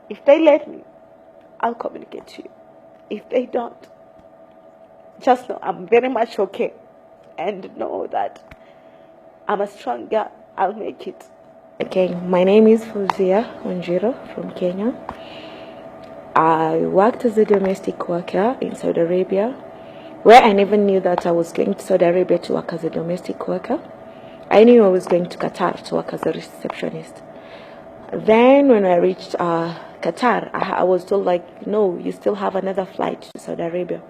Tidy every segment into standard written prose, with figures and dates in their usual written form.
If they let me, I'll communicate to you. If they don't, just know I'm very much okay. And know that I'm a strong girl. I'll make it. Okay, my name is Fauzia Muthoni from Kenya. I worked as a domestic worker in Saudi Arabia, where I never knew that I was going to Saudi Arabia to work as a domestic worker. I knew I was going to Qatar to work as a receptionist. Then when I reached Qatar, I was told like, no, you still have another flight to Saudi Arabia.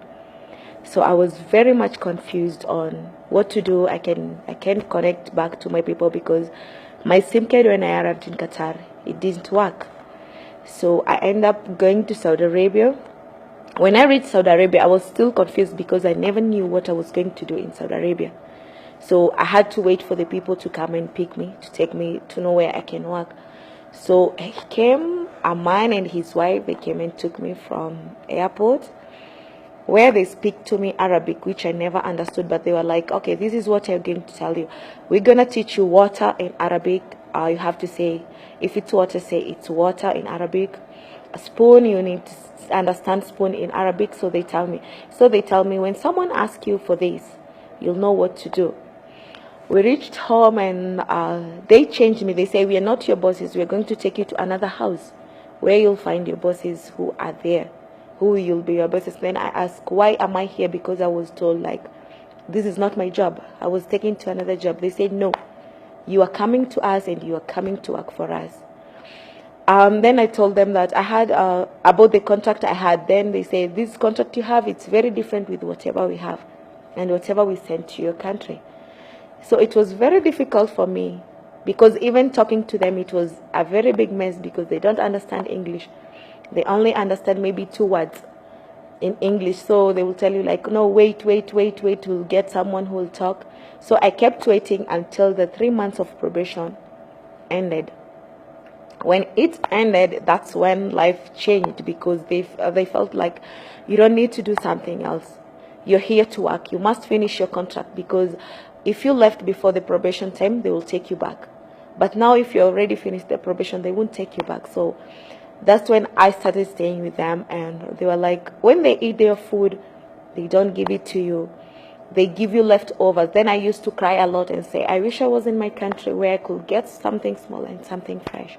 So I was very much confused on what to do. I can't connect back to my people because my SIM card when I arrived in Qatar, it didn't work. So I ended up going to Saudi Arabia. When I reached Saudi Arabia, I was still confused because I never knew what I was going to do in Saudi Arabia. So I had to wait for the people to come and pick me, to take me to know where I can work. So he came, a man and his wife, they came and took me from airport, where they speak to me Arabic, which I never understood, but they were like, okay, this is what I'm going to tell you. We're going to teach you water in Arabic. You have to say, if it's water, say it's water in Arabic. A spoon, you need to understand spoon in Arabic. So they tell me. So they tell me, when someone asks you for this, you'll know what to do. We reached home and they changed me. They say, we are not your bosses. We are going to take you to another house where you'll find your bosses who are there, who you'll be your bosses. Then I asked, why am I here? Because I was told like, this is not my job. I was taken to another job. They said, no, you are coming to us and you are coming to work for us. Then I told them that I had about the contract I had. Then they said, this contract you have, it's very different with whatever we have and whatever we send to your country. So it was very difficult for me because even talking to them, it was a very big mess because they don't understand English. They only understand maybe 2 words in English. So they will tell you like, no, wait, we'll get someone who will talk. So I kept waiting until the 3 months of probation ended. When it ended, that's when life changed because they felt like you don't need to do something else. You're here to work. You must finish your contract because if you left before the probation time, they will take you back. But now if you already finished the probation, they won't take you back. So that's when I started staying with them, and they were like, when they eat their food, they don't give it to you. They give you leftovers. Then I used to cry a lot and say, I wish I was in my country where I could get something small and something fresh.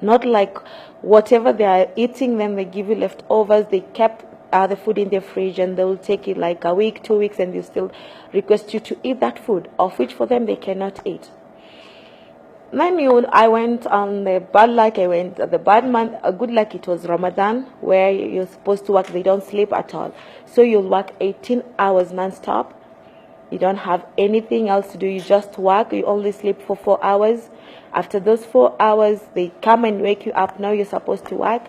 Not like whatever they are eating, then they give you leftovers. They kept the food in their fridge and they will take it like a week, 2 weeks, and they still request you to eat that food, of which for them they cannot eat. Then I went on the bad luck. I went the bad month. A good luck, it was Ramadan, where you're supposed to work. They don't sleep at all. So you'll work 18 hours non-stop. You don't have anything else to do. You just work. You only sleep for 4 hours. After those 4 hours, they come and wake you up. Now you're supposed to work.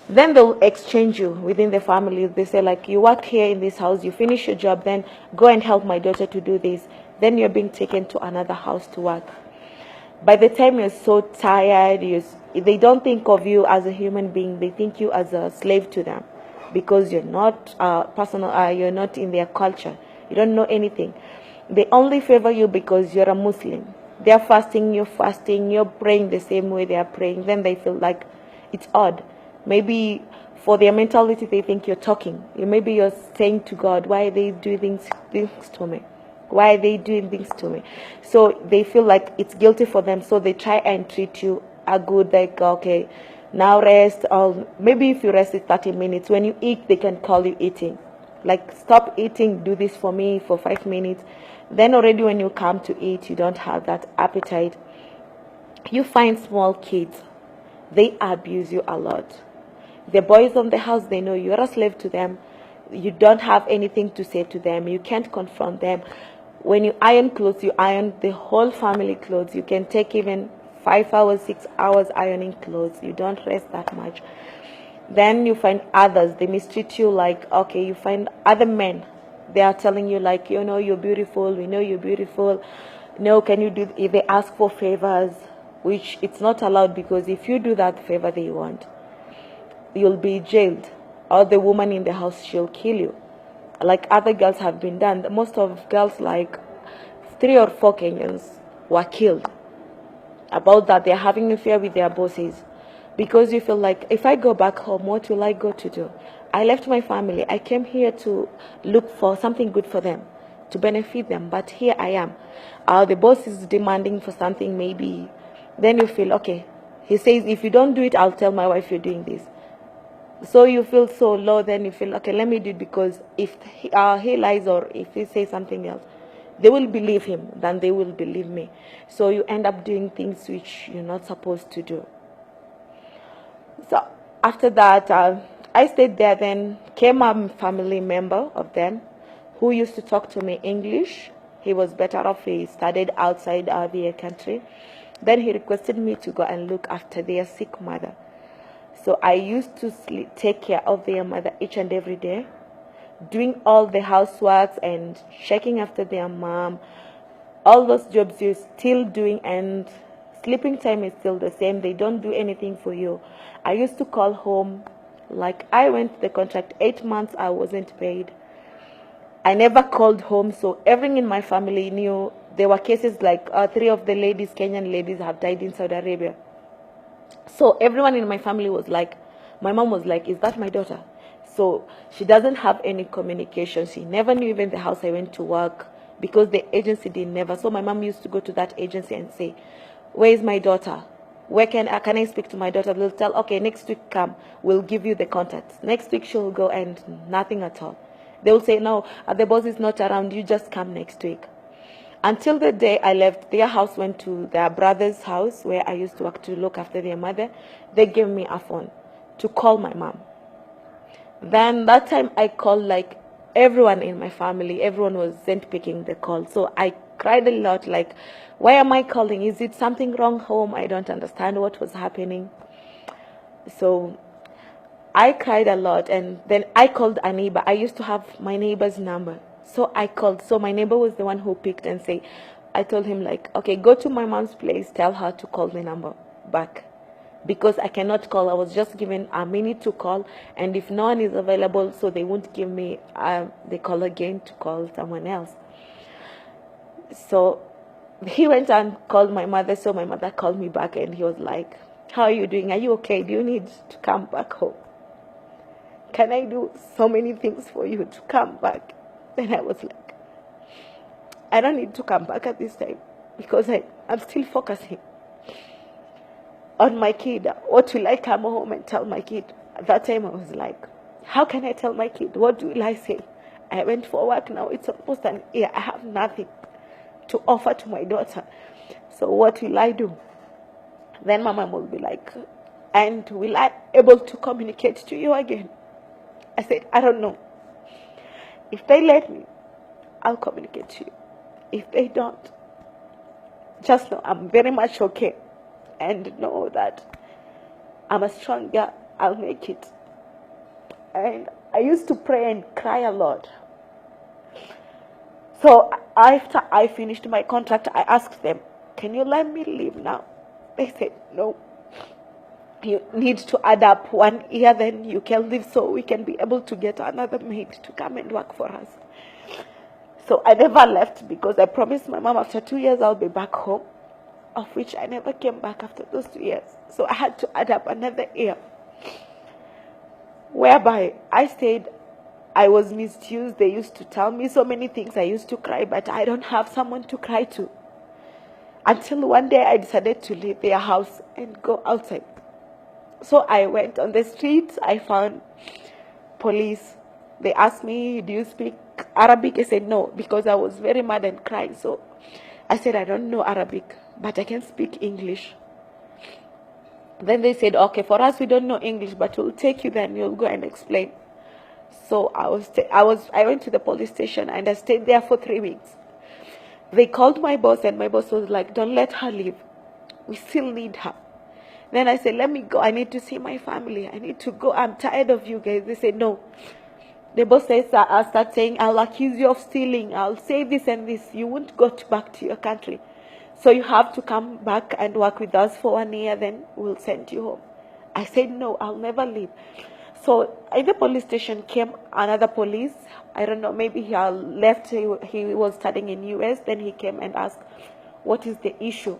Then they'll exchange you within the family. They say like, you work here in this house, you finish your job, then go and help my daughter to do this. Then you're being taken to another house to work. By the time you're so tired, they don't think of you as a human being. They think you as a slave to them because you're not you're not in their culture. You don't know anything. They only favor you because you're a Muslim. They're fasting, you're praying the same way they are praying. Then they feel like it's odd. Maybe for their mentality, they think you're talking. Maybe you're saying to God, why are they doing things to me? Why are they doing things to me? So they feel like it's guilty for them. So they try and treat you a good, like, okay, now rest. Or maybe if you rest it 30 minutes, when you eat, they can call you eating. Like, stop eating, do this for me for 5 minutes. Then already when you come to eat, you don't have that appetite. You find small kids. They abuse you a lot. The boys on the house, they know you're a slave to them. You don't have anything to say to them. You can't confront them. When you iron clothes, you iron the whole family clothes. You can take even 5 hours, 6 hours ironing clothes. You don't rest that much. Then you find others. They mistreat you like, okay, you find other men. They are telling you like, you know, you're beautiful. We know you're beautiful. No, can you do, if they ask for favors, which it's not allowed because if you do that favor they want, you'll be jailed, or the woman in the house, she'll kill you, like other girls have been done. Most of girls, like 3 or 4 Kenyans, were killed about that. They're having an affair with their bosses because you feel like, if I go back home, what will I go to do? I left my family. I came here to look for something good for them, to benefit them. But here I am. The boss is demanding for something, maybe. Then you feel, okay. He says, if you don't do it, I'll tell my wife you're doing this. So you feel so low, then you feel, okay, let me do it, because if he lies or if he says something else, they will believe him than they will believe me. So you end up doing things which you're not supposed to do. So after that, I stayed there. Then came a family member of them who used to talk to me English. He was better off. He studied outside their country. Then he requested me to go and look after their sick mother. So I used to take care of their mother each and every day, doing all the houseworks and checking after their mom. All those jobs you're still doing, and sleeping time is still the same. They don't do anything for you. I used to call home. Like, I went the contract 8 months, I wasn't paid. I never called home, so everyone in my family knew. There were cases like 3 of the ladies, Kenyan ladies, have died in Saudi Arabia. So everyone in my family was like, my mom was like, is that my daughter? So she doesn't have any communication. She never knew even the house I went to work, because the agency did never. So my mom used to go to that agency and say, where is my daughter? Where can I speak to my daughter? They'll tell, okay, next week come, we'll give you the contacts. Next week she'll go, and nothing at all. They will say, no, the boss is not around, you just come next week. Until the day I left, their house, went to their brother's house where I used to work to look after their mother. They gave me a phone to call my mom. Then that time I called like everyone in my family. Everyone wasn't picking the call. So I cried a lot, like, why am I calling? Is it something wrong home? I don't understand what was happening. So I cried a lot, and then I called a neighbor. I used to have my neighbor's number. So I called. So my neighbor was the one who picked and say, I told him like, okay, go to my mom's place, tell her to call the number back, because I cannot call. I was just given a minute to call, and if no one is available, so they won't give me the call again to call someone else. So he went and called my mother. So my mother called me back, and he was like, how are you doing? Are you okay? Do you need to come back home? Can I do so many things for you to come back? Then I was like, I don't need to come back at this time, because I'm still focusing on my kid. What will I come home and tell my kid? At that time I was like, how can I tell my kid? What will I say? I went for work now. It's almost an year. I have nothing to offer to my daughter. So what will I do? Then my mom will be like, and will I able to communicate to you again? I said, I don't know. If they let me, I'll communicate to you. If they don't, just know I'm very much okay. And know that I'm a strong girl. I'll make it. And I used to pray and cry a lot. So after I finished my contract, I asked them, can you let me leave now? They said, no. You need to add up 1 year, then you can leave, so we can be able to get another maid to come and work for us. So I never left, because I promised my mom after 2 years I'll be back home, of which I never came back after those 2 years. So I had to add up another year, whereby I stayed. I was misused. They used to tell me so many things. I used to cry, but I don't have someone to cry to. Until one day I decided to leave their house and go outside. So I went on the streets. I found police. They asked me, do you speak Arabic? I said no, because I was very mad and crying. So I said, I don't know Arabic, but I can speak English. Then they said, okay, for us we don't know English, but we'll take you there and you'll go and explain. So I went to the police station, and I stayed there for 3 weeks. They called my boss, and my boss was like, don't let her leave. We still need her. Then I said, let me go. I need to see my family. I need to go. I'm tired of you guys. They said, no. The boss says, I'll start saying, I'll accuse you of stealing. I'll say this and this. You won't go back to your country. So you have to come back and work with us for 1 year. Then we'll send you home. I said, no, I'll never leave. So in the police station came another police. I don't know, maybe he left. He was studying in US. Then he came and asked, what is the issue?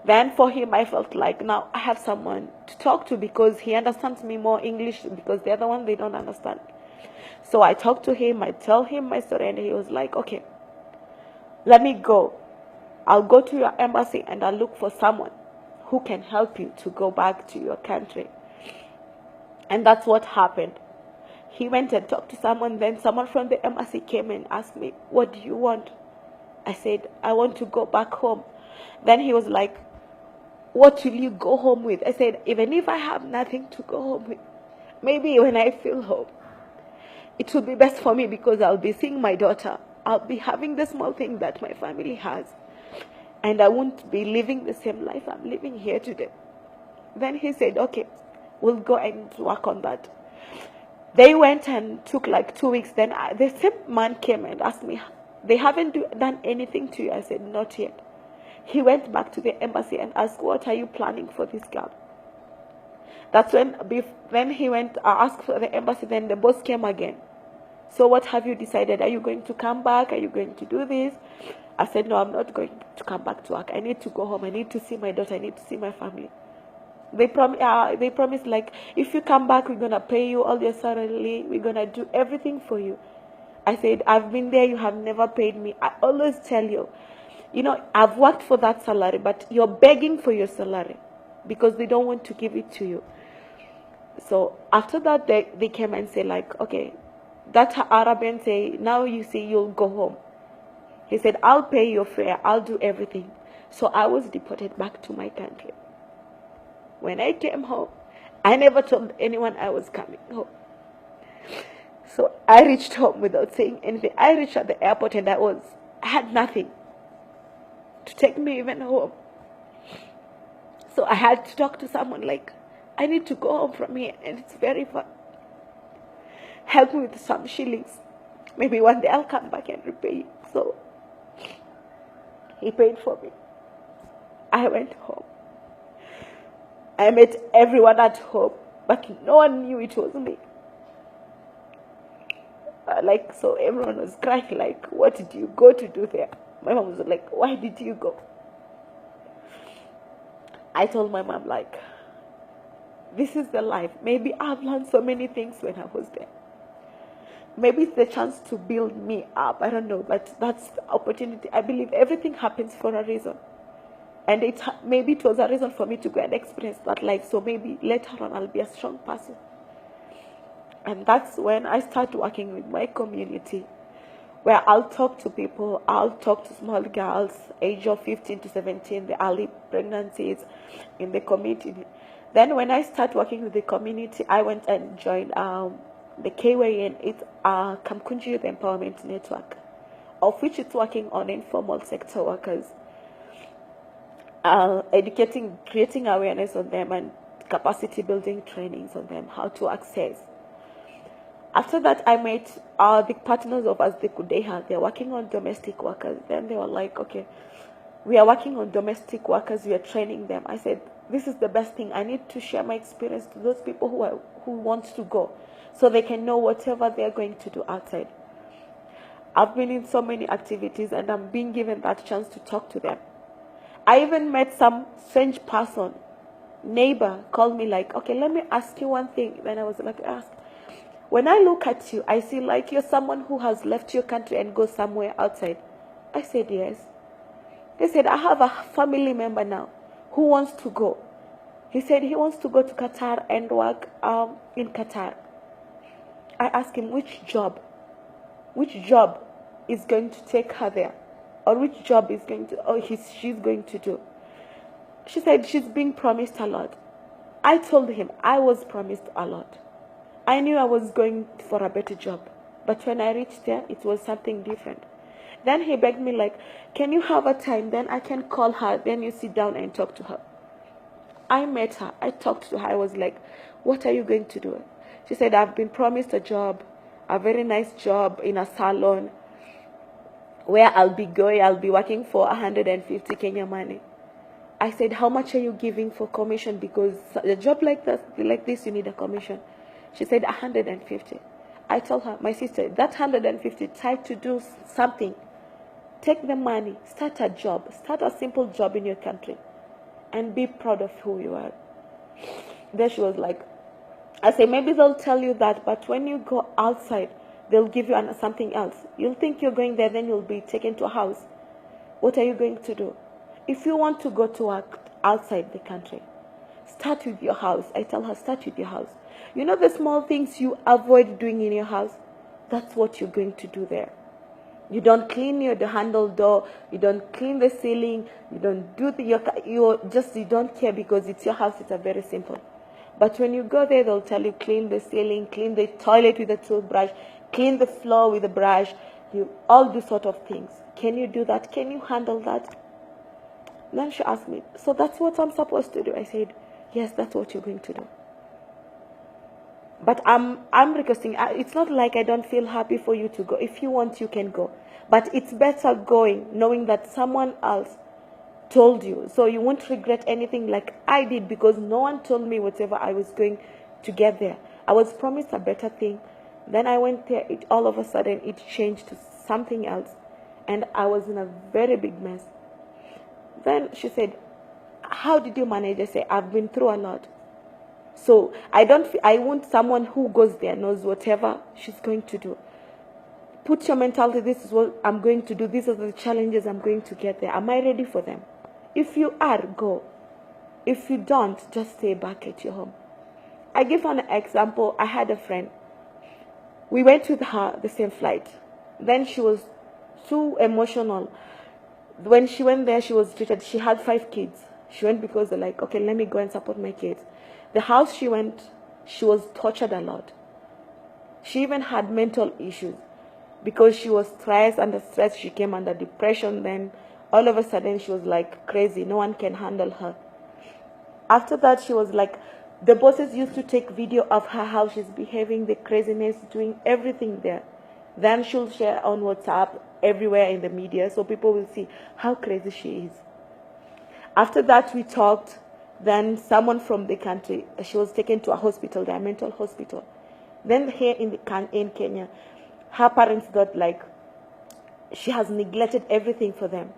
Then for him, I felt like now I have someone to talk to because he understands me more English because the other one, they don't understand. So I talked to him, I tell him my story, and he was like, okay, let me go. I'll go to your embassy and I'll look for someone who can help you to go back to your country. And that's what happened. He went and talked to someone, then someone from the embassy came and asked me, what do you want? I said, I want to go back home. Then he was like, what will you go home with? I said, even if I have nothing to go home with, maybe when I feel home, it will be best for me because I'll be seeing my daughter. I'll be having the small thing that my family has. And I won't be living the same life I'm living here today. Then he said, okay, we'll go and work on that. They went and took like 2 weeks. Then the same man came and asked me, they haven't done anything to you? I said, not yet. He went back to the embassy and asked, what are you planning for this girl? That's when he went asked for the embassy, then the boss came again. So what have you decided? Are you going to come back? Are you going to do this? I said, no, I'm not going to come back to work. I need to go home. I need to see my daughter. I need to see my family. They promised, like, if you come back, we're going to pay you all your salary. We're going to do everything for you. I said, I've been there. You have never paid me. I always tell you, I've worked for that salary, but you're begging for your salary because they don't want to give it to you. So after that, they came and say, like, okay, that Arabian say, now you see, you'll go home. He said, I'll pay your fare. I'll do everything. So I was deported back to my country. When I came home, I never told anyone I was coming home. So I reached home without saying anything. I reached at the airport and I had nothing to take me even home. So I had to talk to someone like, I need to go home from here and it's very far. Help me with some shillings. Maybe one day I'll come back and repay you. So he paid for me. I went home. I met everyone at home, but no one knew it was me. So everyone was crying, like, what did you go to do there? My mom was like, why did you go? I told my mom, like, this is the life. Maybe I've learned so many things when I was there. Maybe it's the chance to build me up. I don't know, but that's the opportunity. I believe everything happens for a reason. And maybe it was a reason for me to go and experience that life. So maybe later on I'll be a strong person. And that's when I start working with my community, where I'll talk to people. I'll talk to small girls, age of 15 to 17, the early pregnancies in the community. Then when I start working with the community, I went and joined the KUDHEIHA. It's a Kamkunji Youth Empowerment Network, of which it's working on informal sector workers, educating, creating awareness on them and capacity building trainings on them, how to access. After that, I met the partners of us, the KUDHEIHA. They're working on domestic workers. Then they were like, okay, we are working on domestic workers. We are training them. I said, this is the best thing. I need to share my experience to those people who want to go, so they can know whatever they're going to do outside. I've been in so many activities and I'm being given that chance to talk to them. I even met some strange person, neighbor, called me like, okay, let me ask you one thing. Then I was like, ask. When I look at you, I see like you're someone who has left your country and goes somewhere outside. I said, yes. He said, I have a family member now who wants to go. He said he wants to go to Qatar and work in Qatar. I asked him, which job is going to take her there? Or which job is going to, she's going to do? She said she's being promised a lot. I told him I was promised a lot. I knew I was going for a better job. But when I reached there, it was something different. Then he begged me like, can you have a time? Then I can call her. Then you sit down and talk to her. I met her. I talked to her. I was like, what are you going to do? She said, I've been promised a job, a very nice job in a salon where I'll be working for 150 Kenya money. I said, how much are you giving for commission? Because a job like this, you need a commission. She said 150. I told her, my sister, that 150, try to do something. Take the money, start a job, start a simple job in your country. and be proud of who you are. Then she was like, I say, maybe they'll tell you that, but when you go outside, they'll give you something else. You'll think you're going there, then you'll be taken to a house. What are you going to do? If you want to go to work outside the country, start with your house. I tell her, start with your house. You know the small things you avoid doing in your house? That's what you're going to do there. You don't clean the handle door, you don't clean the ceiling, you don't do you don't care because it's your house. It's a very simple. But when you go there, they'll tell you clean the ceiling, clean the toilet with a toothbrush, clean the floor with a brush, all these sort of things. Can you do that? Can you handle that? Then she asked me, so that's what I'm supposed to do? I said, yes, that's what you're going to do. But I'm requesting, it's not like I don't feel happy for you to go. If you want, you can go. But it's better going, knowing that someone else told you. So you won't regret anything like I did, because no one told me whatever I was going to get there. I was promised a better thing. Then I went there, all of a sudden it changed to something else. And I was in a very big mess. Then she said, how did you manage? I said, I've been through a lot. So I want someone who goes there, knows whatever she's going to do. Put your mentality, this is what I'm going to do. These are the challenges I'm going to get there. Am I ready for them? If you are, go. If you don't, just stay back at your home. I give an example. I had a friend. We went with her the same flight. Then she was too emotional. When she went there, she was treated. She had 5 kids. She went because they're like, okay, let me go and support my kids. The house she went, she was tortured a lot. She even had mental issues because she was stressed. Under stress, she came under depression. Then all of a sudden, she was like crazy. No one can handle her. After that, she was like, the bosses used to take video of her, how she's behaving, the craziness, doing everything there. Then she'll share on WhatsApp everywhere in the media, so people will see how crazy she is. After that, we talked. Then someone from the country, she was taken to a hospital, a mental hospital. Then here in Kenya, her parents got like, she has neglected everything for them.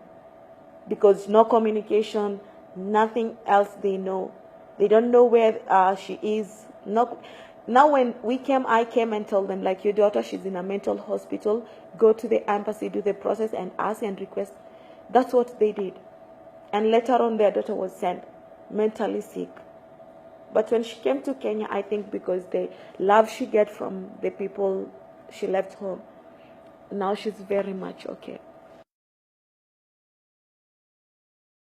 Because no communication, nothing else they know. They don't know where she is. Now when I came and told them, like, your daughter, she's in a mental hospital. Go to the embassy, do the process and ask and request. That's what they did. And later on, their daughter was sent mentally sick. But when she came to Kenya, I think because the love she get from the people she left home, now she's very much okay.